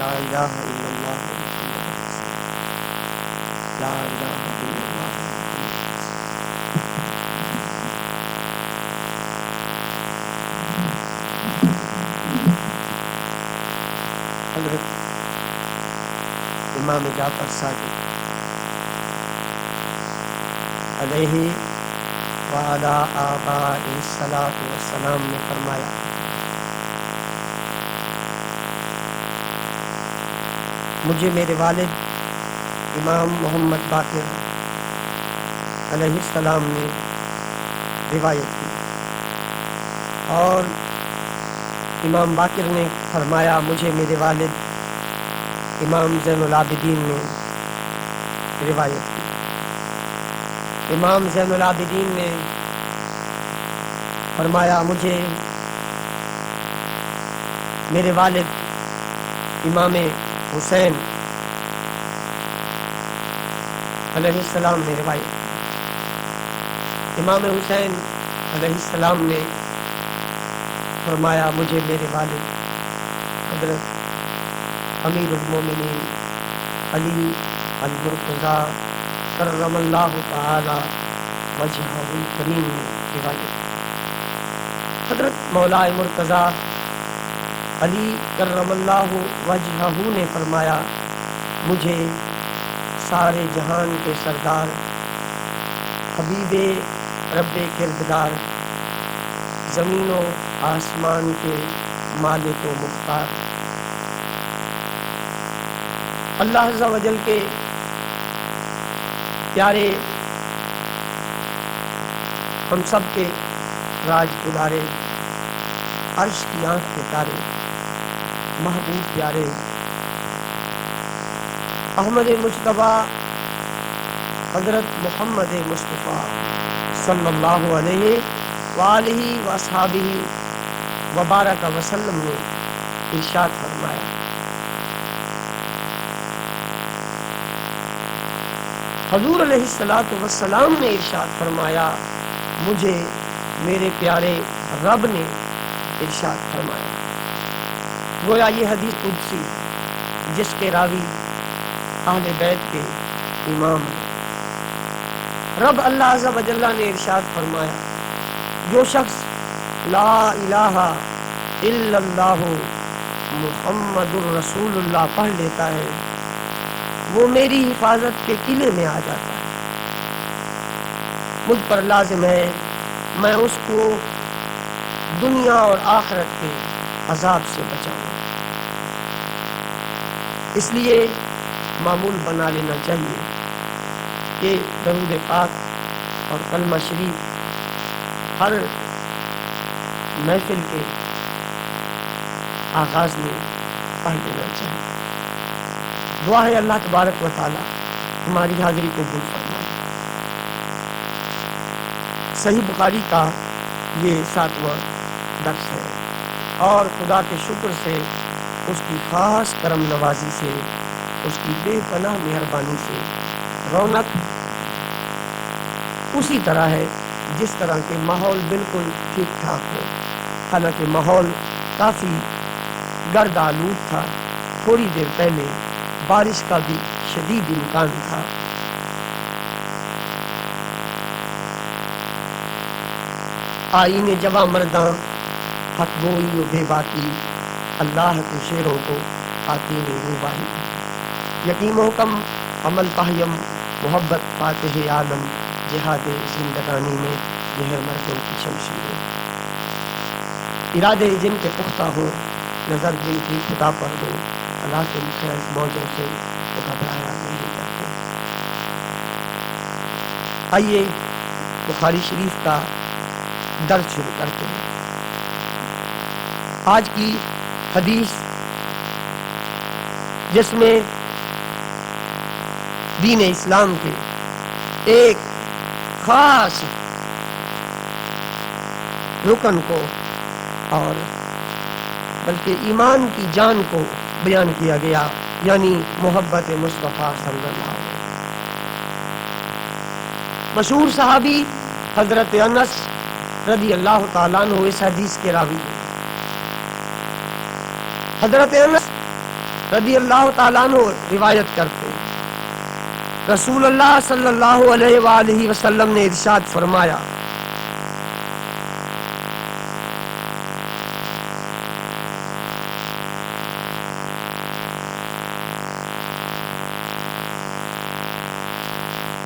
لا الہ الا اللہ محمد رسول اللہ، لا الہ الا اللہ محمد رسول اللہ۔ حضرت امام جعفر صادق علیہ وعلی آبائہ الصلاۃ والسلام نے فرمایا، مجھے میرے والد امام محمد باقر علیہ السلام نے روایت کی، اور امام باقر نے فرمایا مجھے میرے والد امام زین العابدین نے روایت کی۔ امام زین العابدین نے فرمایا مجھے میرے والد امام حسین علیہ السلام نے روایت کی۔ امام حسین علیہ السلام نے فرمایا مجھے میرے والد حضرت امیر المومنین علی المرتضیٰ کرم اللہ تعالی وجہہ الکریم نے روایت کی۔ حضرت مولا مرتضیٰ علی کرم اللہ وجہہ نے فرمایا مجھے سارے جہان کے سردار حبیب رب کردگار زمین و آسمان کے مالک و مختار اللہ عز و جل کے پیارے ہم سب کے راج دلارے عرش کی آنکھ کے تارے محبوب پیارے احمد مجتبیٰ حضرت محمد مصطفیٰ صلی اللہ علیہ وآلہ واصحابہ وبارک وسلم نے ارشاد فرمایا، حضور علیہ الصلاۃ والسلام نے ارشاد فرمایا مجھے میرے پیارے رب نے ارشاد فرمایا۔ گویا یہ حدیث قدسی جس کے راوی اہل بیت کے امام ہیں۔ رب اللہ عز و جل نے ارشاد فرمایا جو شخص لا الہ الا اللہ محمد الرسول اللہ پڑھ لیتا ہے وہ میری حفاظت کے قلعے میں آ جاتا ہے، مجھ پر لازم ہے میں اس کو دنیا اور آخرت کے عذاب سے بچاؤں۔ اس لیے معمول بنا لینا چاہیے کہ درود پاک اور کلمہ شریف ہر محفل کے آغاز میں پڑھ لینا چاہیے۔ دعا ہے اللہ تبارک و تعالی ہماری حاضری کو قبول فرمائے۔ صحیح بخاری کا یہ 7واں درس ہے، اور خدا کے شکر سے اس کی خاص کرم نوازی سے اس کی بے پناہ مہربانی سے رونق اسی طرح ہے جس طرح کے ماحول بالکل ٹھیک ٹھاک ہو، حالانکہ ماحول کافی گرد آلود تھا، تھوڑی دیر پہلے بارش کا بھی شدید امکان تھا۔ آئین جواں مرداں حق گوئی و بے باکی اللہ کے شیروں کو آتی نے روبائی، یقین و حکم عمل پاہیم محبت فاتح عالم جہاد زندگانی میں یہ ہے مردوں کی شمشیر، ارادے جن کے پختہ ہو نظر جن کی خدا پر ہو اللہ کے خیز موجوں سے وہ گھبرایا نہیں کرتے۔ آئیے بخاری شریف کا درس شروع کرتے ہیں۔ آج کی حدیث جس میں دین اسلام کے ایک خاص رکن کو اور بلکہ ایمان کی جان کو بیان کیا گیا، یعنی محبت مصطفیٰ صلی اللہ علیہ وسلم۔ مشہور صحابی حضرت انس رضی اللہ تعالیٰ عنہ اس حدیث کے راوی ہیں۔ حضرت انس رضی اللہ تعالیٰ عنہ روایت کرتے ہیں، رسول اللہ صلی اللہ علیہ وآلہ وسلم نے ارشاد فرمایا،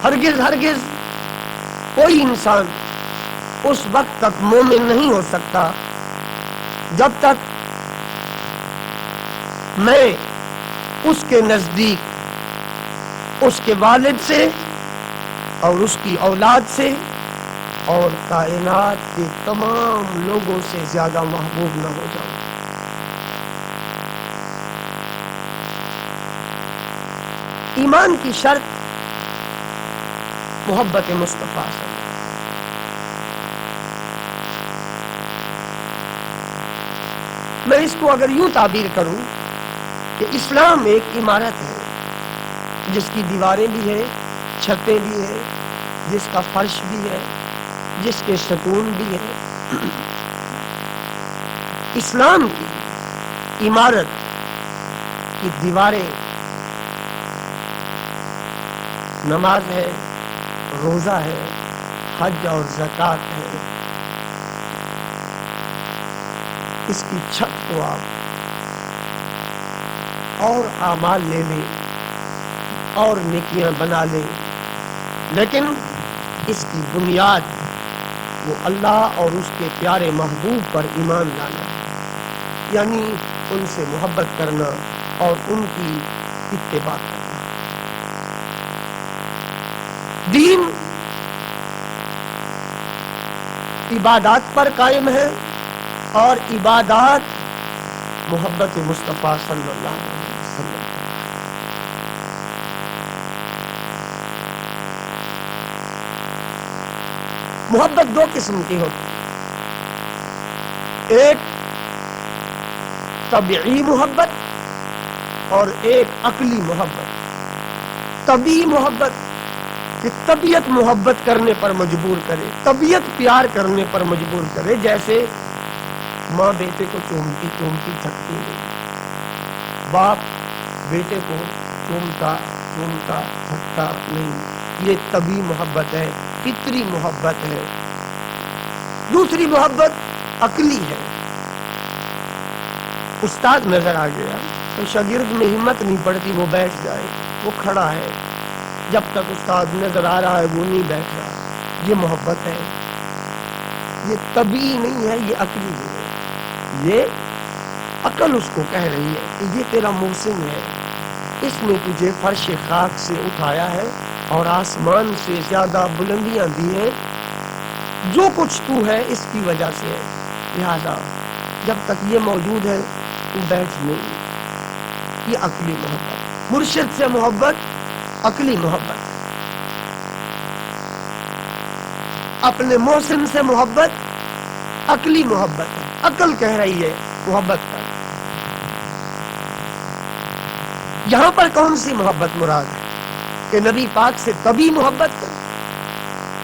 ہرگز ہرگز کوئی انسان اس وقت تک مومن نہیں ہو سکتا جب تک میں اس کے نزدیک اس کے والد سے اور اس کی اولاد سے اور کائنات کے تمام لوگوں سے زیادہ محبوب نہ ہو جاؤں۔ ایمان کی شرط محبت مصطفیٰ سے۔ میں اس کو اگر یوں تعبیر کروں کہ اسلام ایک عمارت ہے جس کی دیواریں بھی ہیں، چھتیں بھی ہیں، جس کا فرش بھی ہے، جس کے ستون بھی ہیں۔ اسلام کی عمارت کی دیواریں نماز ہے، روزہ ہے، حج اور زکوٰۃ ہے۔ اس کی چھت کو آپ اور اعمال لے لیں اور نیکیاں بنا لیں، لیکن اس کی بنیاد وہ اللہ اور اس کے پیارے محبوب پر ایمان لانا ہے، یعنی ان سے محبت کرنا اور ان کی اتباع کرنا۔ دین عبادات پر قائم ہے اور عبادات محبت مصطفیٰ صلی اللہ علیہ وسلم۔ محبت دو قسم کی ہوتی ہے، ایک طبعی محبت اور ایک عقلی محبت۔ طبعی محبت کہ طبیعت محبت کرنے پر مجبور کرے، طبیعت پیار کرنے پر مجبور کرے، جیسے ماں بیٹے کو چومتی چومتی تھکتی نہیں، باپ بیٹے کو چومتا چومتا تھکتا نہیں، یہ طبعی محبت ہے، فطری محبت ہے۔ دوسری محبت عقلی ہے۔ استاد نظر آ گیا تو شاگرد میں ہمت نہیں پڑتی وہ بیٹھ جائے، وہ کھڑا ہے، جب تک استاد نظر آ رہا ہے وہ نہیں بیٹھ رہا۔ یہ محبت ہے، یہ طبعی نہیں ہے، یہ عقلی ہے۔ یہ عقل اس کو کہہ رہی ہے کہ یہ تیرا محسن ہے، اس نے تجھے فرش خاک سے اٹھایا ہے اور آسمان سے زیادہ بلندیاں دی ہیں، جو کچھ تو ہے اس کی وجہ سے ہے، لہذا جب تک یہ موجود ہے تو بیٹھ نہیں۔ یہ عقلی محبت۔ مرشد سے محبت عقلی محبت، اپنے محسن سے محبت عقلی محبت ہے۔ عقل کہہ رہی ہے محبت کر۔ یہاں پر کون سی محبت مراد ہے کہ نبی پاک سے طبعی محبت کر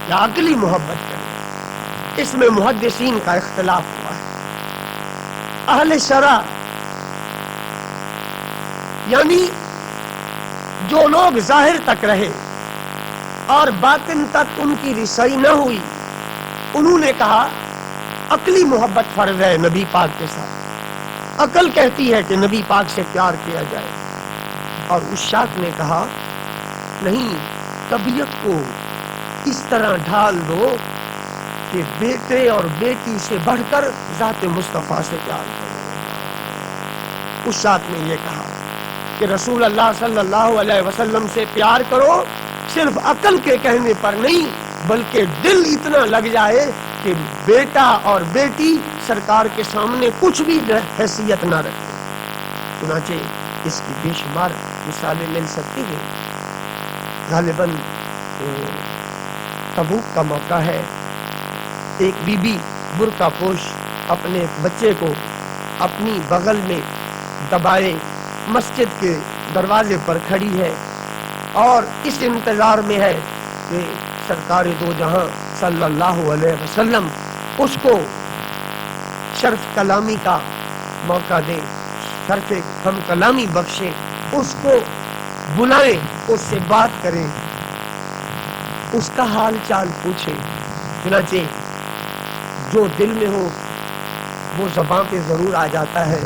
یا عقلی محبت کر؟ اس میں محدثین کا اختلاف ہوا ہے۔ اہل شرع یعنی جو لوگ ظاہر تک رہے اور باطن تک ان کی رسائی نہ ہوئی، انہوں نے کہا عقلی محبت فرض ہے نبی پاک کے ساتھ، عقل کہتی ہے کہ نبی پاک سے پیار کیا جائے، اور اس شاخ نے کہا نہیں، طبیعت کو اس طرح ڈھال دو کہ بیٹے اور بیٹی سے بڑھ کر ذات مصطفیٰ سے پیار کرو۔ اس شاخ نے یہ کہا کہ رسول اللہ صلی اللہ علیہ وسلم سے پیار کرو، صرف عقل کے کہنے پر نہیں بلکہ دل اتنا لگ جائے کہ بیٹا اور بیٹی سرکار کے سامنے کچھ بھی حیثیت نہ رکھے۔ چنانچہ اس کی بے شمار مثالیں مل سکتی ہیں۔ غالباً تبوک کا موقع ہے، ایک بی بی برقع پوش اپنے بچے کو اپنی بغل میں دبائے مسجد کے دروازے پر کھڑی ہے اور اس انتظار میں ہے کہ سرکار دو جہاں صلی اللہ علیہ وسلم اس کو شرف کلامی کا موقع دے۔ طرف ہم کلامی بخشیں، اس کو بلائیں، اس سے بات کریں، اس کا حال چال پوچھیں۔ چنانچہ جو دل میں ہو وہ زبان پہ ضرور آ جاتا ہے،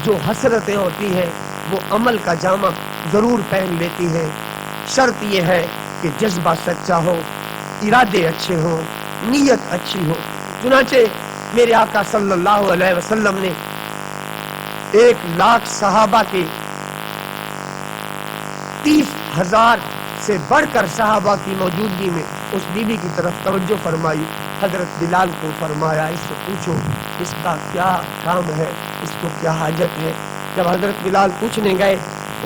جو حسرتیں ہوتی ہیں وہ عمل کا جامہ ضرور پہن لیتی ہیں۔ شرط یہ ہے کہ جذبہ سچا ہو، ارادے اچھے ہوں، نیت اچھی ہو۔ چنانچہ میرے آقا صلی اللہ علیہ وسلم نے 1,00,000 صحابہ کے 30,000 سے بڑھ کر صحابہ کی موجودگی میں اس بیوی کی طرف توجہ فرمائی۔ حضرت بلال کو فرمایا اس سے پوچھو اس کا کیا کام ہے، اس کو کیا حاجت ہے۔ جب حضرت بلال پوچھنے گئے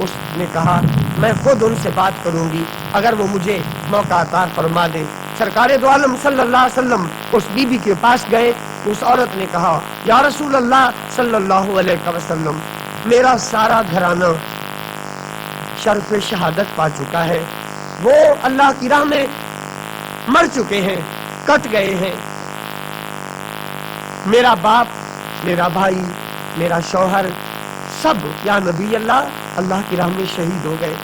اس نے کہا میں خود ان سے بات کروں گی اگر وہ مجھے موقع عطا فرما دیں۔ سرکار دو عالم صلی اللہ علیہ وسلم اس بیوی کے پاس گئے، اس عورت نے کہا یا رسول اللہ صلی اللہ علیہ وسلم، میرا سارا گھرانہ شرف شہادت پا چکا ہے، وہ اللہ کی راہ میں مر چکے ہیں، کٹ گئے ہیں، میرا باپ، میرا بھائی، میرا شوہر سب یا نبی اللہ کی راہ میں شہید ہو گئے،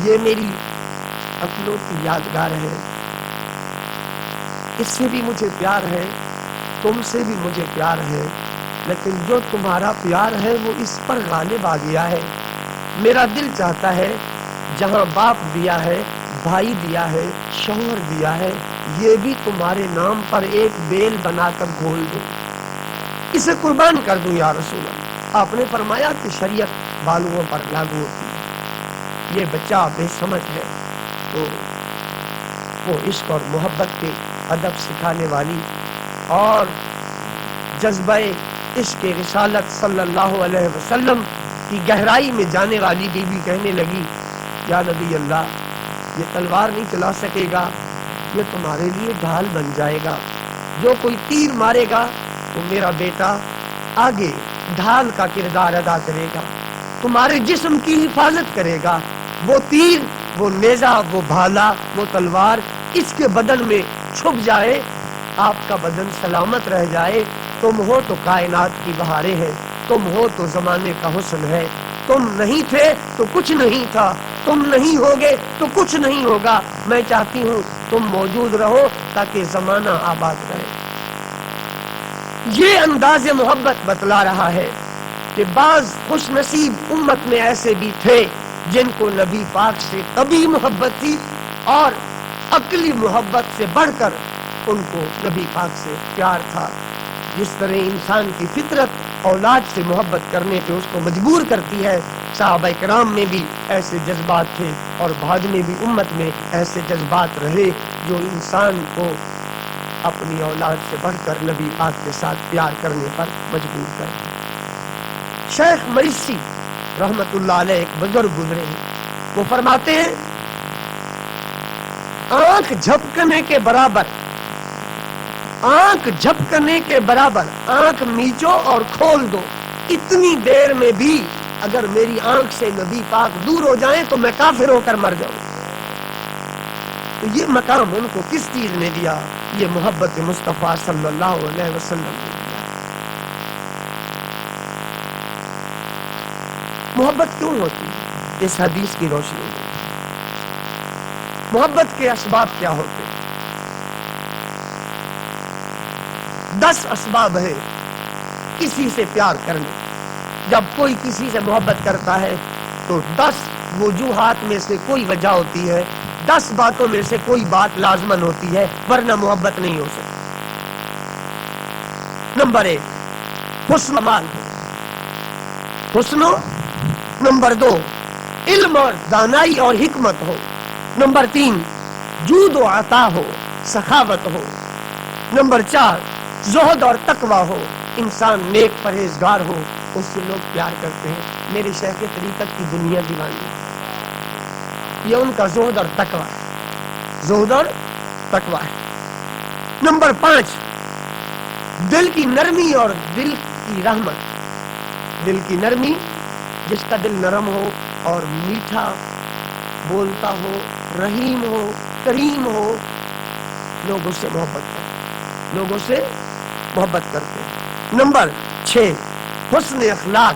یہ میری اکلوتی یادگار ہے، اس سے بھی مجھے پیار ہے، تم سے بھی مجھے پیار ہے، لیکن جو تمہارا پیار ہے وہ اس پر غالب آ گیا ہے۔ میرا دل چاہتا ہے جہاں باپ دیا ہے، بھائی دیا ہے، شوہر دیا ہے، یہ بھی تمہارے نام پر ایک بیل بنا کر گھول دو، اسے قربان کر دوں یا رسول اللہ۔ آپ نے فرمایا کہ شریعت بالوں پر لاگو ہوتی ہے، یہ بچہ بے سمجھ ہے تو وہ عشق اور محبت کے ادب سکھانے والی اور جذبہ عشق رسالت صلی اللہ علیہ وسلم کی گہرائی میں جانے والی بیوی کہنے لگی یا نبی اللہ، یہ تلوار نہیں چلا سکے گا، یہ تمہارے لیے ڈھال بن جائے گا، جو کوئی تیر مارے گا تو میرا بیٹا آگے ڈھال کا کردار ادا کرے گا، تمہارے جسم کی حفاظت کرے گا، وہ تیر، وہ نیزہ، وہ بھالا، وہ تلوار اس کے بدن میں چھپ جائے، آپ کا بدن سلامت رہ جائے۔ تم ہو تو کائنات کی بہاریں ہیں، تم ہو تو زمانے کا حسن ہے، تم نہیں تھے تو کچھ نہیں تھا، تم نہیں ہوگے تو کچھ نہیں ہوگا، میں چاہتی ہوں تم موجود رہو تاکہ زمانہ آباد رہے۔ یہ انداز محبت بتلا رہا ہے کہ بعض خوش نصیب امت میں ایسے بھی تھے جن کو نبی پاک سے طبعی محبت تھی اور عقلی محبت سے بڑھ کر ان کو نبی پاک سے پیار تھا۔ جس طرح انسان کی فطرت اولاد سے محبت کرنے پہ اس کو مجبور کرتی ہے، صحابہ کرام میں بھی ایسے جذبات تھے اور بعد میں بھی امت میں ایسے جذبات رہے جو انسان کو اپنی اولاد سے بڑھ کر نبی پاک کے ساتھ پیار کرنے پر مجبور کرتے۔ شیخ مرثی رحمت اللہ علیہ ایک بزرگ گزرے ہیں، وہ فرماتے ہیں آنکھ جھپکنے کے برابر، آنکھ جھپکنے کے برابر آنکھ میچو اور کھول دو، اتنی دیر میں بھی اگر میری آنکھ سے نبی پاک دور ہو جائیں تو میں کافر ہو کر مر جاؤں۔ تو یہ مقام ان کو کس چیز نے دیا؟ یہ محبت مصطفیٰ صلی اللہ علیہ وسلم نے دیا۔ محبت کیوں ہوتی ہے؟ اس حدیث کی روشنی میں محبت کے اسباب کیا ہوتے ہیں؟ 10 اسباب ہیں کسی سے پیار کرنے۔ جب کوئی کسی سے محبت کرتا ہے تو 10 وجوہات میں سے کوئی وجہ ہوتی ہے، 10 باتوں میں سے کوئی بات لازمن ہوتی ہے، ورنہ محبت نہیں ہو سکتی۔ نمبر 1 حسن مال ہو، حسن ہو۔ نمبر 2 علم اور دانائی اور حکمت ہو۔ نمبر 3 جود و عطا ہو، سخاوت ہو۔ نمبر 4 زہد اور تقوی ہو، انسان نیک پرہیزگار ہو، اس سے لوگ پیار کرتے ہیں۔ میرے شیخ طریقت کی دنیا دیوانی ہے، یہ ان کا زہد اور تقوی ہے، زہد اور تقوی ہے۔ نمبر 5 دل کی نرمی اور دل کی رحمت، دل کی نرمی، جس کا دل نرم ہو اور میٹھا بولتا ہو، رحیم ہو، کریم ہو، لوگ اس سے محبت کرتے ہیں، لوگ اس سے محبت کرتے ہیں۔ نمبر 6 حسن اخلاق،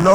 9,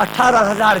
18,000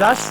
10,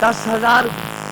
10,000,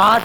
8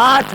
8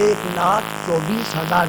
1,24,000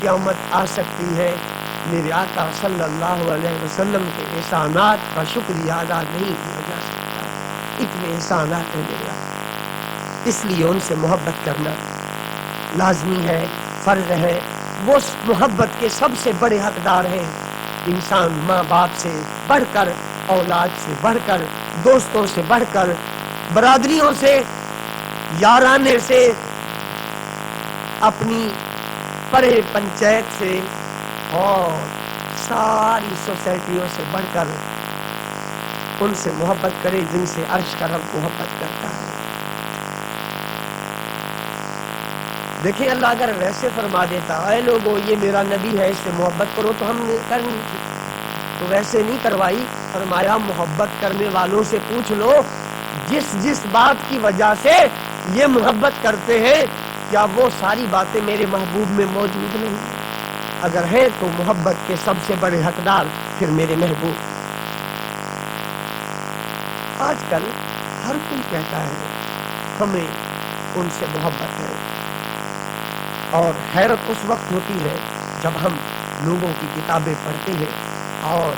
قیامت آ سکتی ہے، میرے آقا صلی اللہ علیہ وسلم کے احسانات کا شکریہ ادا نہیں کیا جا سکتا۔ اتنے احسانات ہیں میرے آقا، اس لیے ان سے محبت کرنا لازمی ہے، فرض ہے۔ وہ محبت کے سب سے بڑے حقدار ہیں۔ انسان ماں باپ سے بڑھ کر، اولاد سے بڑھ کر، دوستوں سے بڑھ کر، برادریوں سے، یارانے سے، اپنی پرے پنچایت سے اور ساری سوسائٹیوں سے بڑھ کر ان سے محبت کرے جن سے عرش کا رب محبت کرتا ہے۔ دیکھیں اللہ اگر ویسے فرما دیتا اے لوگو یہ میرا نبی ہے اس سے محبت کرو تو ہم نے کرنی تھی، تو ویسے نہیں کروائی۔ فرمایا محبت کرنے والوں سے پوچھ لو جس جس بات کی وجہ سے یہ محبت کرتے ہیں کیا وہ ساری باتیں میرے محبوب میں موجود نہیں؟ اگر ہے تو محبت کے سب سے بڑے حقدار پھر میرے محبوب۔ آج کل ہر کوئی کہتا ہے ہمیں ان سے محبت ہے، اور حیرت اس وقت ہوتی ہے جب ہم لوگوں کی کتابیں پڑھتے ہیں اور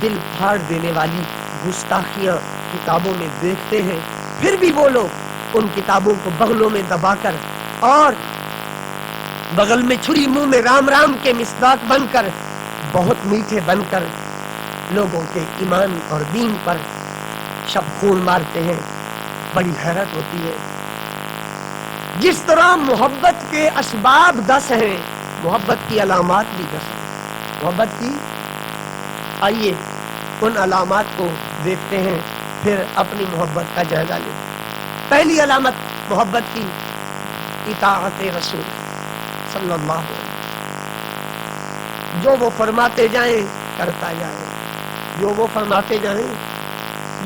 دل پھاڑ دینے والی گستاخیاں کتابوں میں دیکھتے ہیں، پھر بھی وہ لوگ ان کتابوں کو بغلوں میں دبا کر اور بغل میں چھری منہ میں رام رام کے مصداق بن کر، بہت میٹھے بن کر لوگوں کے ایمان اور دین پر شب خون مارتے ہیں۔ بڑی حیرت ہوتی ہے۔ جس طرح محبت کے اسباب 10 ہیں، محبت کی علامات بھی 10 ہیں۔ محبت کی، آئیے ان علامات کو دیکھتے ہیں پھر اپنی محبت کا جائزہ لیں۔ پہلی علامت محبت کی اطاعت رسول صلی اللہ علیہ وسلم، جو وہ فرماتے جائیں کرتا جائیں، جو وہ فرماتے جائیں،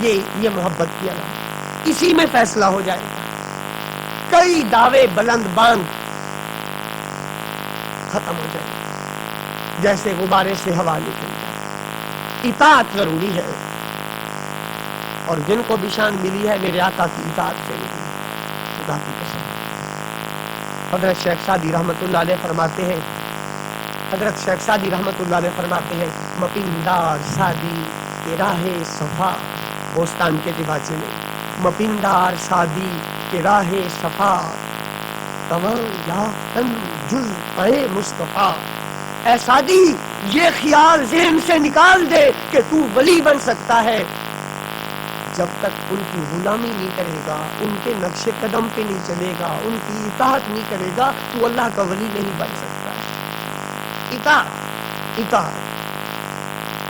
یہ محبت کی علامت، اسی میں فیصلہ ہو جائے گا۔ کئی دعوے بلند باند ختم ہو جائیں گے جیسے غبارے سے ہوا نکل جائے۔ اطاعت ضروری ہے، اور جن کو بھی شان ملی ہے میرے آقا کی اطاعت سے ملی، خدا کی قسم۔ حضرت شیخ سعدی رحمت اللہ علیہ فرماتے ہیں، حضرت شیخ سعدی رحمت اللہ علیہ فرماتے ہیں مپیندار سعدی کے راہ صفا، بوستان کے دیباچے میں، مپیندار سعدی کے راہ صفا تمام یافتن جز پے مصطفیٰ۔ اے سعدی یہ خیال ذہن سے نکال دے کہ تو ولی بن سکتا ہے، جب تک ان کی غلامی نہیں کرے گا، ان کے نقش قدم پہ نہیں چلے گا، ان کی اطاعت نہیں کرے گا، تو اللہ کا ولی نہیں بن سکتا ہے۔ اطاعت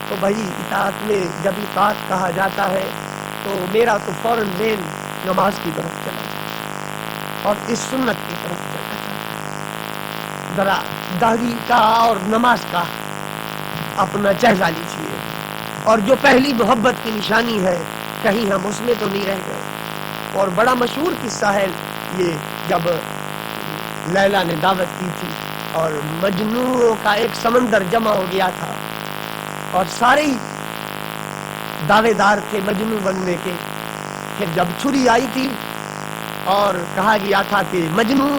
تو بھائی اطاعت میں جب اطاعت کہا جاتا ہے تو میرا تو فوراً ذہن نماز کی طرف چلا جاتا ہے اور اس سنت کی طرف چلا جاتا ہے۔ ذرا داڑھی کا اور نماز کا اپنا جائزہ لیجیے، اور جو پہلی محبت کی نشانی ہے کہیں ہم اس میں تو نہیں رہ گئے۔ اور بڑا مشہور قصہ ہے یہ، جب لیلا نے دعوت کی تھی اور مجنوں کا ایک سمندر جمع ہو گیا تھا اور سارے دعوے دار تھے مجنوں بننے کے، پھر جب چھری آئی تھی اور کہا گیا تھا کہ مجنوں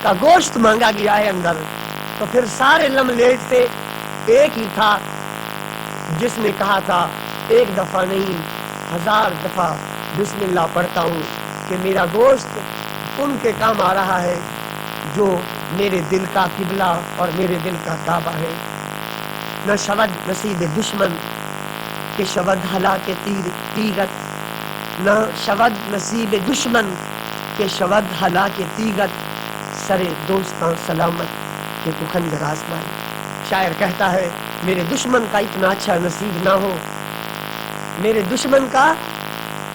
کا گوشت مانگا گیا ہے اندر، تو پھر سارے لملیٹ تھے، ایک ہی تھا جس نے کہا تھا ایک دفعہ نہیں 1000 دفعہ بسم اللہ پڑھتا ہوں کہ میرا گوشت ان کے کام آ رہا ہے جو میرے دل کا قبلہ اور میرے دل کا کعبہ ہے۔ نہ شود نصیب دشمن کہ شود ہلا کے تیغت، نہ شود نصیب دشمن کہ شود ہلا کے تیغت، سرے دوستاں سلامت کہ تو خنجر آزمائی۔ شاعر کہتا ہے میرے دشمن کا اتنا اچھا نصیب نہ ہو، میرے دشمن کا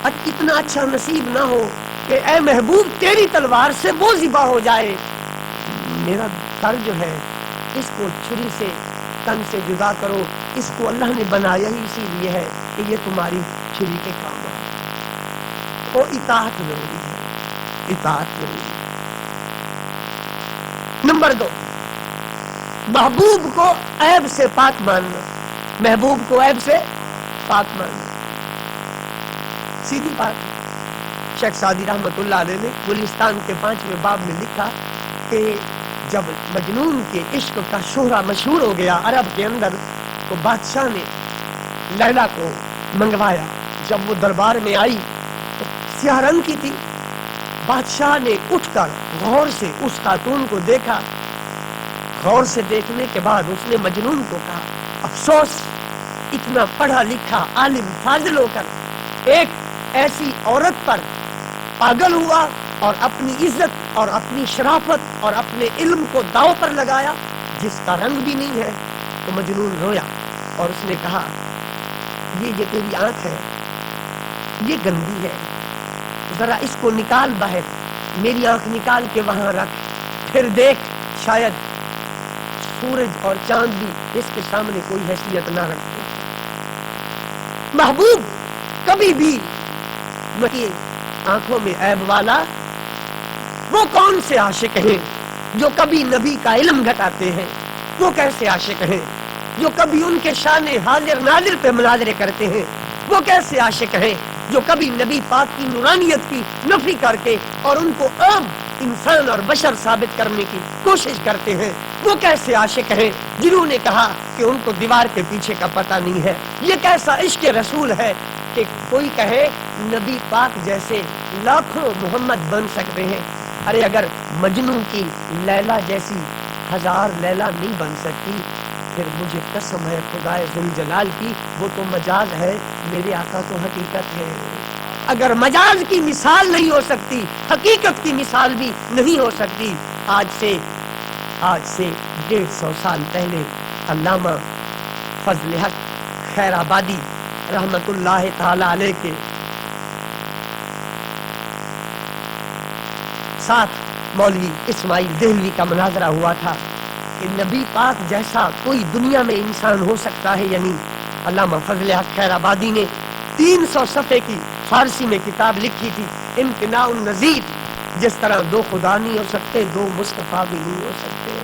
اتنا اچھا نصیب نہ ہو کہ اے محبوب تیری تلوار سے وہ ذبح ہو جائے، میرا سر جو ہے اس کو چھری سے تن سے جدا کرو، اس کو اللہ نے بنایا ہی اسی لیے ہے کہ یہ تمہاری چھری کے کام آئے۔ تو اطاعت ضروری ہے، اطاعت ضروری ہے۔ نمبر 2، محبوب کو عیب سے پاک ماننا، محبوب کو عیب سے پاک ماننا، سیدھی بات ہے۔ شیخ سعدی رحمت اللہ علیہ نے گلستان کے 5ویں باب میں لکھا کہ جب مجنون کے عشق کا شہرہ مشہور ہو گیا عرب کے اندر، تو بادشاہ نے لیلا کو منگوایا۔ جب وہ دربار میں آئی تو سیاہ رنگ کی تھی۔ بادشاہ نے اٹھ کر غور سے اس خاتون کو دیکھا۔ غور سے دیکھنے کے بعد اس نے مجنون کو کہا، افسوس، اتنا پڑھا لکھا عالم فاضل ہو کر ایک ایسی عورت پر پاگل ہوا اور اپنی عزت اور اپنی شرافت اور اپنے علم کو داؤ پر لگایا جس کا رنگ بھی نہیں ہے۔ تو مجنون رویا اور اس نے کہا، یہ تیری آنکھ ہے، یہ گندی ہے، ذرا اس کو نکال باہر، میری آنکھ نکال کے وہاں رکھ، پھر دیکھ شاید سورج اور چاند بھی اس کے سامنے کوئی حیثیت نہ رکھتے۔ محبوب کبھی بھی آنکھوں میں عیب والا وہ کون سے عاشق ہیں جو کبھی نبی کا علم گھٹاتے ہیں؟ وہ کیسے عاشق ہیں جو کبھی ان کے شان حاضر نادر پہ مناظرے کرتے ہیں؟ وہ کیسے عاشق ہیں جو کبھی نبی پاک کی نورانیت کی نفی کر کے اور ان کو عام انسان اور بشر ثابت کرنے کی کوشش کرتے ہیں؟ وہ کیسے عاشق ہیں جنہوں نے کہا کہ ان کو دیوار کے پیچھے کا پتہ نہیں ہے؟ یہ کیسا عشق رسول ہے کہ کوئی کہے نبی پاک جیسے لاکھوں محمد بن سکتے ہیں؟ ارے اگر مجنوں کی لیلا جیسی ہزار لیلا نہیں بن سکتی، پھر مجھے قسم ہے خدائے ذوالجلال کی، وہ تو مجاز ہے، میرے آقا تو حقیقت ہے۔ اگر مجاز کی مثال نہیں ہو سکتی، حقیقت کی مثال بھی نہیں ہو سکتی۔ آج سے 150 سال پہلے علامہ فضل حق خیر آبادی رحمت اللہ تعالی علیہ کے ساتھ مولوی اسماعیل دہلوی کا مناظرہ ہوا تھا کہ نبی پاک جیسا کوئی دنیا میں انسان ہو سکتا ہے یا نہیں۔ علامہ فضل حق خیر آبادی نے 300 صفحے کی فارسی میں کتاب لکھی تھی، امتناع النظیر، جس طرح دو خدا نہیں ہو سکتے، دو مصطفیٰ بھی نہیں ہو سکتے۔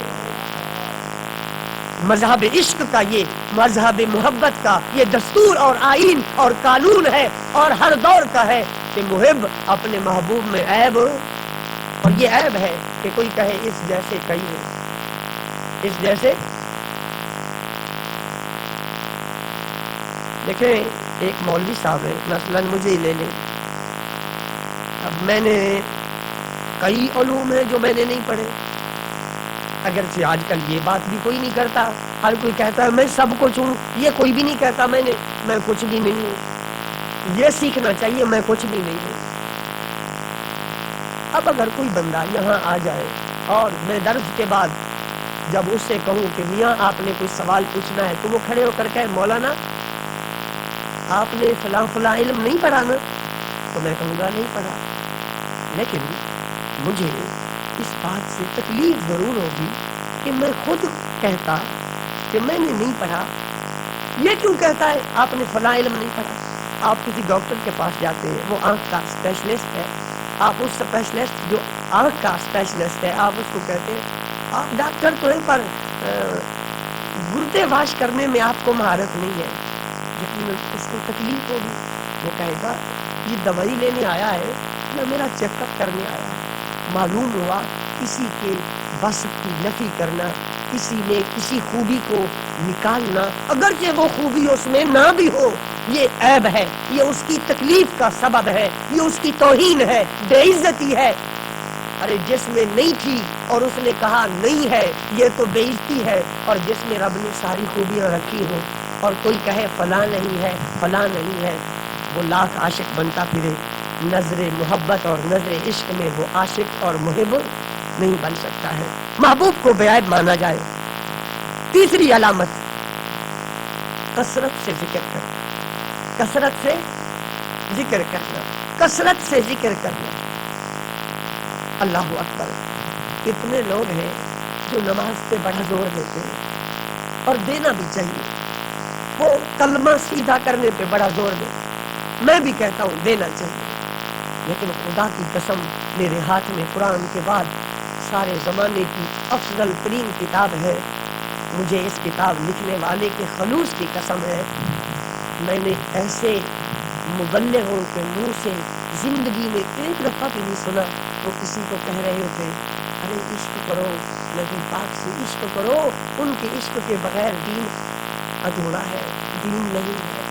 مذہب عشق کا، یہ مذہب محبت کا یہ دستور اور آئین اور قانون ہے اور ہر دور کا ہے کہ محب اپنے محبوب میں عیب، اور یہ عیب ہے کہ کوئی کہے اس جیسے کئی ہیں، اس جیسے۔ دیکھیں ایک مولوی صاحب ہے، مثلاً مجھے ہی لے لیں، اب میں نے کئی علوم ہیں جو میں نے نہیں پڑھے، اگرچہ آج کل یہ بات بھی کوئی نہیں کرتا، ہر کوئی کہتا ہے میں سب کچھ ہوں، یہ کوئی بھی نہیں کہتا میں کچھ بھی نہیں ہوں۔ یہ سیکھنا چاہیے میں کچھ بھی نہیں ہوں۔ اب اگر کوئی بندہ یہاں آ جائے اور میں درس کے بعد جب اس سے کہوں کہ میاں آپ نے کوئی سوال پوچھنا ہے، تو وہ کھڑے ہو کر کہے مولانا آپ نے فلاں فلاں علم نہیں پڑھا نا، تو میں کہوں گا نہیں پڑھا، لیکن مجھے اس بات سے تکلیف ضرور ہوگی کہ میں خود کہتا کہ میں نے نہیں پڑھا۔ یہ کیوں کہتا ہے آپ نے فلاں علم نہیں پڑھا؟ آپ کسی ڈاکٹر کے پاس جاتے ہیں، وہ آنکھ کا اسپیشلسٹ ہے، آپ اس اسپیشلسٹ جو آنکھ کا اسپیشلسٹ ہے آپ اس کو کہتے ہیں آپ ڈاکٹر تو ہیں پر گردے واش کرنے میں آپ کو مہارت نہیں ہے، یقیناً اس کو تکلیف ہوگی۔ وہ کہے گا یہ دوائی لینے آیا ہے یا میرا چیک اپ کرنے آیا ہے؟ معلوم ہوا کسی کے بس کی نفی کرنا، کسی میں کسی خوبی کو نکالنا، اگرچہ وہ خوبی اس میں نہ بھی ہو، یہ عیب ہے، یہ اس کی تکلیف کا سبب ہے، یہ اس کی توہین ہے، بے عزتی ہے۔ ارے جس میں نہیں تھی اور اس نے کہا نہیں ہے، یہ تو بے عزتی ہے، اور جس میں رب نے ساری خوبیاں رکھی ہوں اور کوئی کہے فلاں نہیں ہے فلاں نہیں ہے، وہ لاکھ عاشق بنتا پھرے، نظر محبت اور نظر عشق میں وہ عاشق اور محب نہیں بن سکتا ہے۔ محبوب کو بے عیب مانا جائے۔ تیسری علامت کثرت سے ذکر کرنا، کثرت سے ذکر کرنا، کثرت سے ذکر کرنا۔ اللہ اکبر، اتنے لوگ ہیں جو نماز پہ بڑا زور دیتے ہیں اور دینا بھی چاہیے، وہ کلمہ سیدھا کرنے پہ بڑا زور دیتے ہیں، میں بھی کہتا ہوں دینا چاہیے، لیکن خدا کی قسم میرے ہاتھ میں قرآن کے بعد سارے زمانے کی افضل ترین کتاب ہے، مجھے اس کتاب لکھنے والے کے خلوص کی قسم ہے، میں نے ایسے مبلغوں کے منہ سے زندگی میں ایک دفعہ بھی نہیں سنا وہ کسی کو کہہ رہے ہوتے ارے عشق کرو نبی پاک سے، عشق کرو، ان کے عشق کے بغیر دین ادھورا ہے، دین نہیں ہے،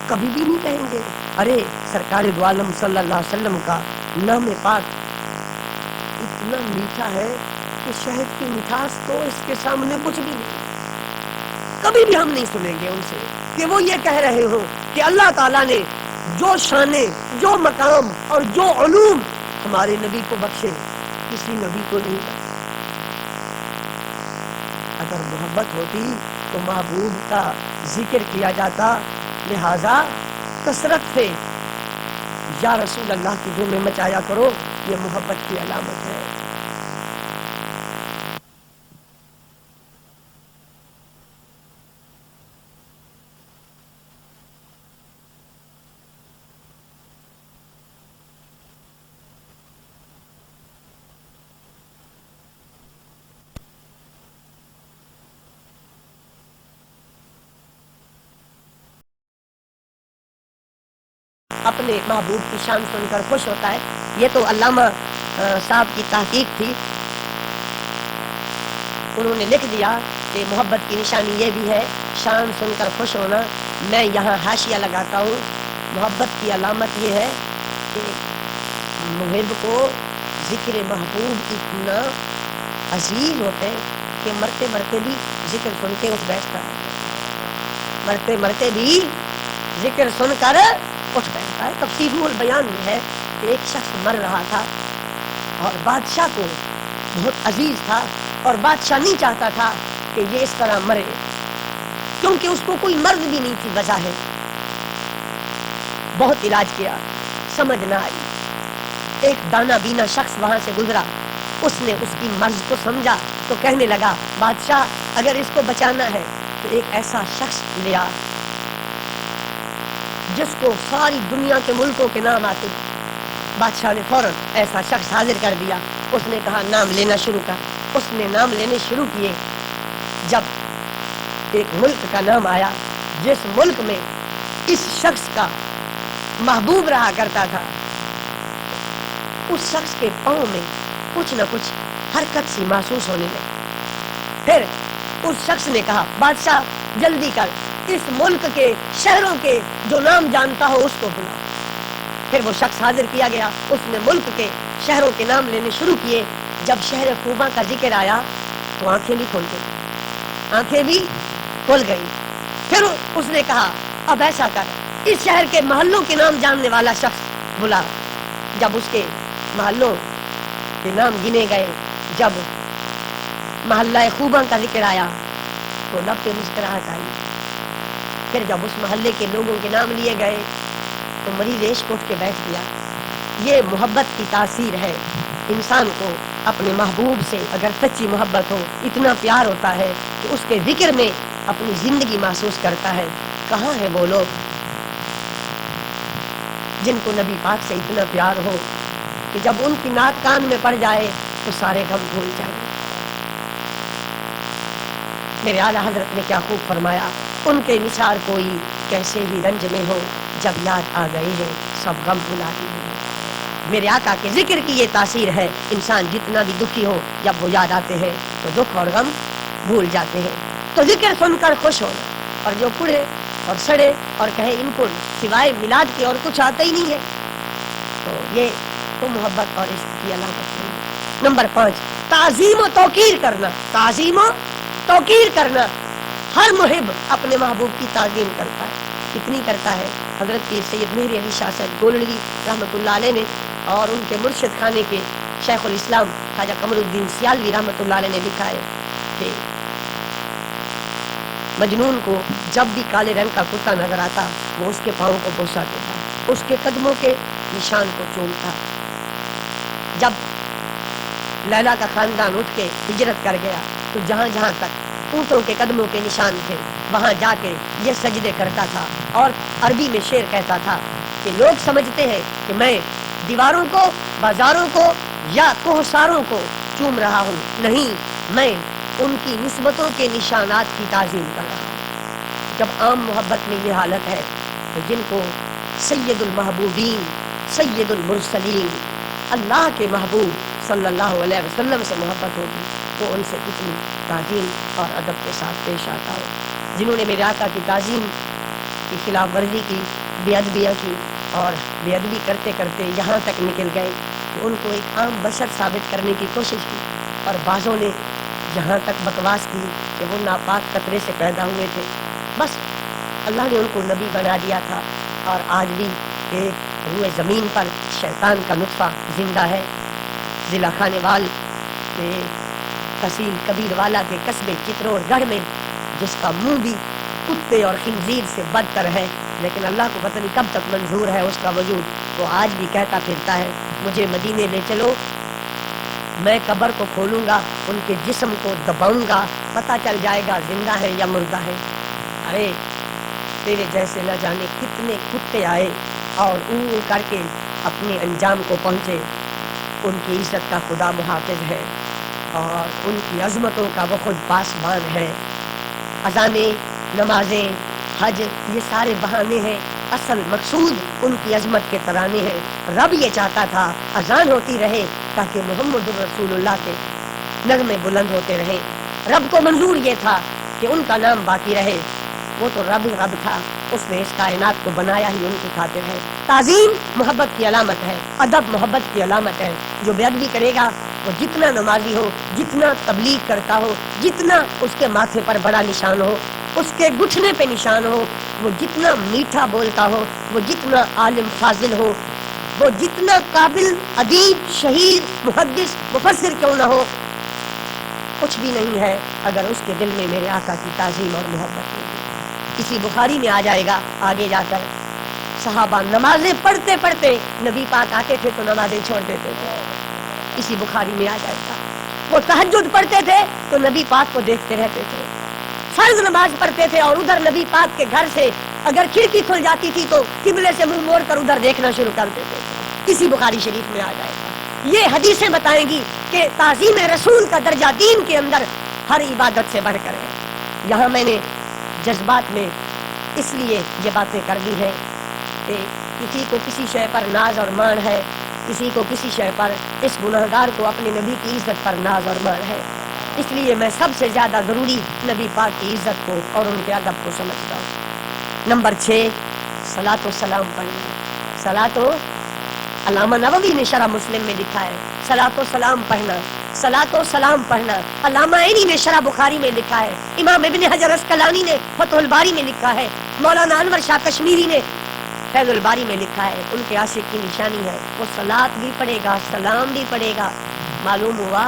کبھی بھی نہیں کہیں گے۔ ارے سرکار دو عالم صلی اللہ علیہ وسلم کا نام پاک اتنا میٹھا ہے کہ شہد کی مٹھاس تو اس کے سامنے کچھ بھی نہیں۔ کبھی بھی ہم نہیں سنیں گے ان سے کہ وہ یہ کہہ رہے ہو کہ اللہ تعالیٰ نے جو شانے، جو مقام اور جو علوم ہمارے نبی کو بخشے کسی نبی کو نہیں بخشے۔ اگر محبت ہوتی تو محبوب کا ذکر کیا جاتا، لہذا کثرت سے یا رسول اللہ کی دھوم میں مچایا کرو، یہ محبت کی علامت ہے۔ اپنے محبوب کی شان سن کر خوش ہوتا ہے۔ یہ تو علامہ صاحب کی تحقیق تھی، انہوں نے لکھ دیا کہ محبت کی نشانی یہ بھی ہے شان سن کر خوش ہونا۔ میں یہاں حاشیہ لگاتا ہوں، محبت کی علامت یہ ہے کہ محب کو ذکر محبوب اتنا عزیز ہوتے ہیں کہ مرتے مرتے بھی ذکر سن کے اٹھ بیٹھتا ہے، مرتے مرتے بھی ذکر سن کر اٹھ بیٹھتا ہے۔ تفسیر البیان میں ہے کہ ایک شخص مر رہا تھا اور بادشاہ کو بہت عزیز تھا، اور بادشاہ نہیں چاہتا تھا کہ یہ اس طرح مرے، کیونکہ اس کو کوئی مرض بھی نہیں تھی بظاہر۔ بہت علاج کیا، سمجھ نہ آئی۔ ایک دانا بینا شخص وہاں سے گزرا، اس نے اس کی مرض کو سمجھا تو کہنے لگا بادشاہ اگر اس کو بچانا ہے تو ایک ایسا شخص لیا جس کو ساری دنیا کے ملکوں کے نام آتے۔ بادشاہ نے فوراً ایسا شخص حاضر کر دیا۔ اس نے کہا نام لینا شروع کر۔ اس نے نام لینے شروع کیے۔ جب ایک ملک کا نام آیا جس ملک میں اس شخص کا محبوب رہا کرتا تھا، اس شخص کے پاؤں میں کچھ نہ کچھ حرکت سی محسوس ہونے لگی۔ پھر اس شخص نے کہا بادشاہ جلدی کر، اس ملک کے شہروں کے جو نام جانتا ہو اس کو بلا۔ پھر وہ شخص حاضر کیا گیا، اس نے ملک کے شہروں کے نام لینے شروع کیے۔ جب شہر خوبا کا ذکر آیا تو آنکھیں بھی کھل گئی، آنکھیں بھی کھل گئی۔ پھر اس نے کہا اب ایسا کر، اس شہر کے محلوں کے نام جاننے والا شخص بلا۔ جب اس کے محلوں کے نام گنے گئے، جب محلہ خوبا کا ذکر آیا تو لب پہ مسکراہٹ آئی۔ پھر جب اس محلے کے لوگوں کے نام لیے گئے تو مریض عشق اٹھ کے بیٹھ گیا۔ یہ محبت کی تاثیر ہے۔ انسان کو اپنے محبوب سے اگر سچی محبت ہو، اتنا پیار ہوتا ہے کہ اس کے ذکر میں اپنی زندگی محسوس کرتا ہے۔ کہاں ہے وہ لوگ جن کو نبی پاک سے اتنا پیار ہو کہ جب ان کی نعت کان میں پڑ جائے تو سارے غم بھول جائیں۔ میرے اعلیٰ حضرت نے کیا خوب فرمایا، ان کے نثار کوئی کیسے بھی رنج میں ہو، جب یاد آ گئی ہے سب غم بھلا دیے۔ میرے آقا کے ذکر کی یہ تاثیر ہے، انسان جتنا بھی دکھی ہو جب وہ یاد آتے ہیں تو دکھ اور غم بھول جاتے ہیں۔ تو ذکر سن کر خوش ہونا، اور جو پڑے اور سڑے اور کہے ان کو سوائے میلاد کے اور کچھ آتا ہی نہیں ہے، تو یہ تو محبت اور عشق کی علامت ہے۔ نمبر 5، تعظیم و توقیر کرنا۔ تعظیم و توقیر کرنا، ہر محب اپنے محبوب کی تعظیم کرتا ہے۔ کتنی کرتا ہے؟ حضرت پیر سید مہری علی شاہ صاحب گولڑوی رحمۃ اللہ علیہ نے اور ان کے مرشد خانے کے شیخ الاسلام خواجہ قمر الدین سیالوی رحمۃ اللہ علیہ نے لکھا ہے کہ مجنون کو جب بھی کالے رنگ کا کتا نظر آتا وہ اس کے پاؤں کو بوسا دیتا، اس کے قدموں کے نشان کو چومتا۔ جب لیلا کا خاندان اٹھ کے ہجرت کر گیا تو جہاں جہاں تک اونٹوں کے قدموں کے نشان تھے وہاں جا کے یہ سجدے کرتا تھا، اور عربی میں شعر کہتا تھا کہ لوگ سمجھتے ہیں کہ میں دیواروں کو، بازاروں کو یا کوہساروں کو چوم رہا ہوں، نہیں، میں ان کی نسبتوں کے نشانات کی تعظیم کر رہا ہوں۔ جب عام محبت میں یہ حالت ہے تو جن کو سید المحبوبین، سید المرسلین، اللہ کے محبوب صلی اللہ علیہ وسلم سے محبت ہوگی تو ان سے کتنی تعظیم اور ادب کے ساتھ پیش آتا ہو. جنہوں نے میرے آقا کی تعظیم کی خلاف ورزی کی، بے ادبیاں کی اور بے ادبی کرتے کرتے یہاں تک نکل گئے کہ ان کو ایک عام بشر ثابت کرنے کی کوشش کی، اور بعضوں نے یہاں تک بکواس کی کہ وہ ناپاک قطرے سے پیدا ہوئے تھے. بس اللہ نے ان کو نبی بنا دیا تھا، اور آج بھی ایک روئے زمین پر شیطان کا نطفہ زندہ ہے. ضلع خانیوال کے تحصیل کبیر والا کے قصبے چترور گڑھ میں، جس کا منہ بھی کتے اور خنزیر سے بدتر ہے، لیکن اللہ کو پتہ نہیں کب تک منظور ہے اس کا وجود، وہ آج بھی کہتا پھرتا ہے مجھے مدینے لے چلو، میں قبر کو کھولوں گا، ان کے جسم کو دباؤں گا، پتہ چل جائے گا زندہ ہے یا مردہ ہے. ارے تیرے جیسے نہ جانے کتنے کتے آئے اور اون کر کے اپنے انجام کو پہنچے. ان کی عزت کا خدا محافظ ہے اور ان کی عظمتوں کا وہ خود پاسبان ہے. اذانیں، نمازیں، حج، یہ سارے بہانے ہیں، اصل مقصود ان کی عظمت کے ترانے ہیں. رب یہ چاہتا تھا اذان ہوتی رہے تاکہ محمد رسول اللہ کے نغمے بلند ہوتے رہیں. رب کو منظور یہ تھا کہ ان کا نام باقی رہے. وہ تو رب تھا، اس نے اس کائنات کو بنایا ہی ان کی خاطر ہے. تعظیم محبت کی علامت ہے، ادب محبت کی علامت ہے. جو بے ادبی کرے گا وہ جتنا نمازی ہو، جتنا تبلیغ کرتا ہو، جتنا اس کے ماتھے پر بڑا نشان ہو، اس کے گھٹنے پہ نشان ہو، وہ جتنا میٹھا بولتا ہو، وہ جتنا عالم فاضل ہو، وہ جتنا قابل ادیب، شہید، محدث، مفسر کیوں نہ ہو، کچھ بھی نہیں ہے اگر اس کے دل میں میرے آقا کی تعظیم اور محبت نہیں. کسی بخاری میں آ جائے گا آگے جا کر صحابہ نمازیں پڑھتے پڑھتے نبی پاک آتے تھے تو نمازیں چھوڑ دیتے تھے. اسی بخاری میں آ جائے گا وہ تہجد پڑھتے تھے تو نبی پاک کو دیکھتے رہتے تھے. فرض نماز پڑھتے تھے اور ادھر نبی پاک کے گھر سے اگر کھڑکی کھل جاتی تھی تو قبلے سے منہ موڑ کر ادھر دیکھنا شروع کر دیتے تھے. اسی بخاری شریف میں آ جائے گا. یہ حدیثیں بتائیں گی کہ تعظیم رسول کا درجہ دین کے اندر ہر عبادت سے بڑھ کر ہے. یہاں میں نے جذبات میں اس لیے یہ باتیں کر دی ہیں کہ کسی کو کسی شے پر ناز اور مان ہے، کسی کو کسی شے پر، اس گناہگار کو اپنے نبی کی عزت پر ناز اور مان ہے. اس لیے میں سب سے زیادہ ضروری نبی پاک کی عزت کو اور ان کے ادب کو سمجھتا ہوں. نمبر 6 صلاۃ و سلام پڑھنا. صلاۃ و علامہ نووی نے شرح مسلم میں لکھا ہے صلاۃ و سلام پڑھنا، صلاۃ و سلام پڑھنا. علامہ عینی نے شرح بخاری میں لکھا ہے، امام ابن حجر اسقلانی نے فتح الباری میں لکھا ہے، مولانا انور شاہ کشمیری نے فیض الباری میں لکھا ہے. ان کے عاشق کی نشانی ہے وہ صلاۃ بھی پڑھے گا، سلام بھی پڑھے گا. معلوم ہوا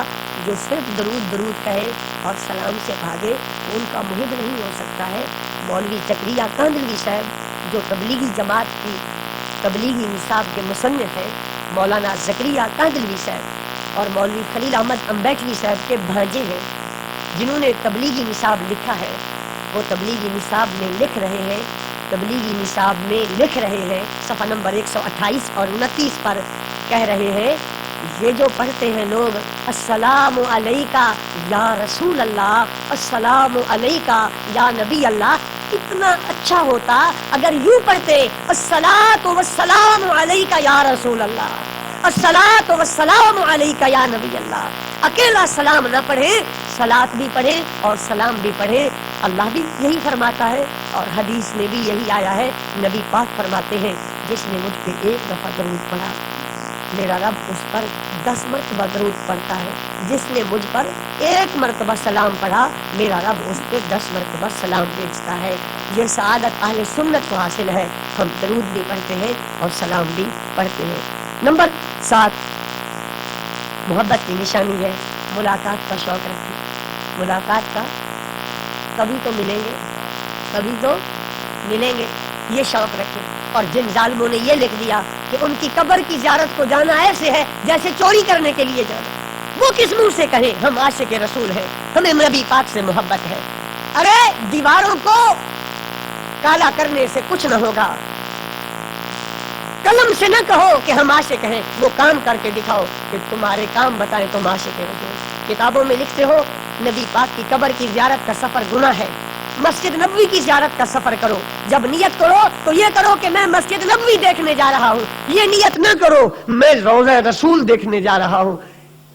جو صرف درود کہے اور سلام سے بھاگے ان کا محب نہیں ہو سکتا ہے. مولوی زکریا کاندلوی صاحب جو تبلیغی جماعت کی تبلیغی نصاب کے مصنف ہیں، مولانا زکریا کاندلوی صاحب اور مولوی خلیل احمد امبیٹوی صاحب کے بھانجے ہیں جنہوں نے تبلیغی نصاب لکھا ہے. وہ تبلیغی نصاب میں لکھ رہے ہیں صفحہ نمبر 128 اور 29 پر کہہ رہے ہیں یہ جو پڑھتے ہیں لوگ السلام علیکہ یا رسول اللہ، السلام علیکہ یا نبی اللہ، کتنا اچھا ہوتا اگر یوں پڑھتے الصلاۃ والسلام علیکہ یا رسول اللہ، الصلاۃ والسلام علیکہ یا نبی اللہ. اکیلا سلام نہ پڑھے، صلاۃ بھی پڑھے اور سلام بھی پڑھے. اللہ بھی یہی فرماتا ہے اور حدیث میں بھی یہی آیا ہے. نبی پاک فرماتے ہیں جس نے مجھ پہ ایک دفعہ درود پڑھا میرا رب اس پر 10 مرتبہ درود پڑھتا ہے. جس نے مجھ پر 1 مرتبہ سلام پڑھا میرا رب اس پہ 10 مرتبہ سلام بھیجتا ہے. یہ سعادت اہل سنت کو حاصل ہے. ہم درود بھی پڑھتے ہیں اور سلام بھی پڑھتے ہیں. نمبر 7 محبت کی نشانی ہے ملاقات کا شوق رکھیں. ملاقات کا کبھی تو ملیں گے یہ شوق رکھیں. اور جن ظالموں نے یہ لکھ دیا کہ ان کی قبر کی زیارت کو جانا ایسے ہے جیسے چوری کرنے کے لیے جانا، وہ کس منہ سے کہیں ہم عاشق رسول ہیں، ہمیں نبی پاک سے محبت ہے. ارے دیواروں کو کالا کرنے سے کچھ نہ ہوگا، قلم سے نہ کہو کہ ہم عاشق ہیں، وہ کام کر کے دکھاؤ کہ تمہارے کام بتائیں تم عاشق رسول. کتابوں میں لکھتے ہو نبی پاک کی قبر کی زیارت کا سفر گناہ ہے. مسجد نبوی کی زیارت کا سفر کرو، جب نیت کرو تو یہ کرو کہ میں مسجد نبوی دیکھنے جا رہا ہوں، یہ نیت نہ کرو میں روضہ رسول دیکھنے جا رہا ہوں.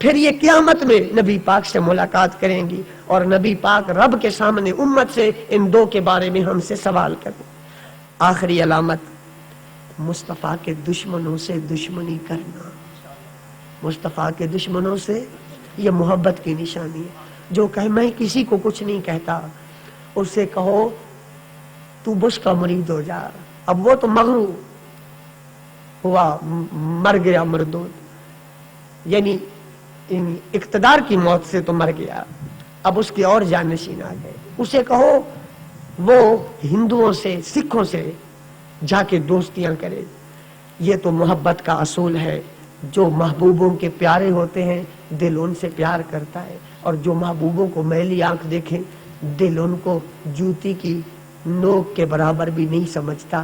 پھر یہ قیامت میں نبی پاک سے ملاقات کریں گی اور نبی پاک رب کے سامنے امت سے ان دو کے بارے میں ہم سے سوال کریں۔ آخری علامت مصطفیٰ کے دشمنوں سے دشمنی کرنا۔ مصطفیٰ کے دشمنوں سے یہ محبت کی نشانی ہے۔ جو کہے میں کسی کو کچھ نہیں کہتا، اس سے کہو تو بش کا مرید ہو جا، اب وہ تو مغرور ہوا، مر گیا مردود، یعنی اقتدار کی موت سے تو مر گیا، اب اس کی اور جانشین آ گئے۔ اسے کہو وہ ہندوؤں سے سکھوں سے جا کے دوستیاں کرے۔ یہ تو محبت کا اصول ہے، جو محبوبوں کے پیارے ہوتے ہیں دل ان سے پیار کرتا ہے، اور جو محبوبوں کو میلی آنکھ دیکھیں دل ان کو جوتی کی نوک کے برابر بھی نہیں سمجھتا۔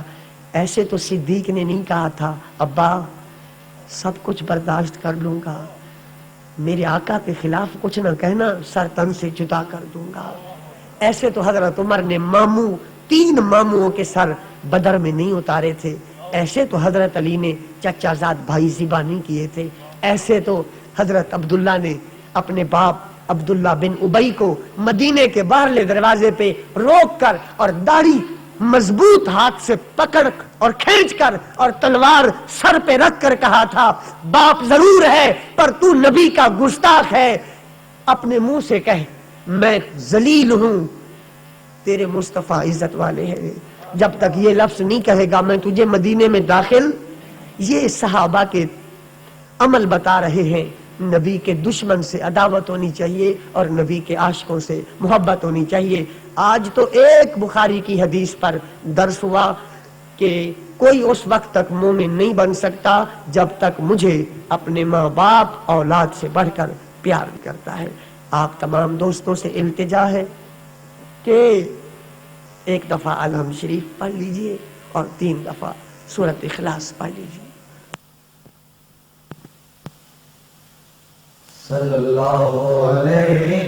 ایسے تو صدیق نے نہیں کہا تھا ابا سب کچھ برداشت کر لوں گا، میرے آقا کے خلاف کچھ نہ کہنا، سر تن سے جدا کر دوں گا۔ ایسے تو حضرت عمر نے ماموں، 3 ماموں کے سر بدر میں نہیں اتارے تھے۔ ایسے تو حضرت علی نے چچا زاد بھائی ذبح نہیں کیے تھے۔ ایسے تو حضرت عبداللہ نے اپنے باپ عبداللہ بن ابی کو مدینے کے باہرلے دروازے پہ روک کر اور داڑھی مضبوط ہاتھ سے پکڑ اور کھینچ کر اور تلوار سر پہ رکھ کر کہا تھا باپ ضرور ہے پر تو نبی کا گستاخ ہے، اپنے منہ سے کہہ میں ذلیل ہوں، تیرے مصطفیٰ عزت والے ہیں۔ جب تک یہ لفظ نہیں کہے گا میں تجھے مدینے میں داخل۔ یہ صحابہ کے عمل بتا رہے ہیں۔ نبی کے دشمن سے عداوت ہونی چاہیے اور نبی کے عاشقوں سے محبت ہونی چاہیے۔ آج تو ایک بخاری کی حدیث پر درس ہوا کہ کوئی اس وقت تک مومن نہیں بن سکتا جب تک مجھے اپنے ماں باپ اولاد سے بڑھ کر پیار کرتا ہے۔ آپ تمام دوستوں سے التجا ہے کہ ایک دفعہ الحمد شریف پڑھ لیجئے اور 3 دفعہ سورۃ اخلاص پڑھ لیجئے۔ صلی اللہ علیہ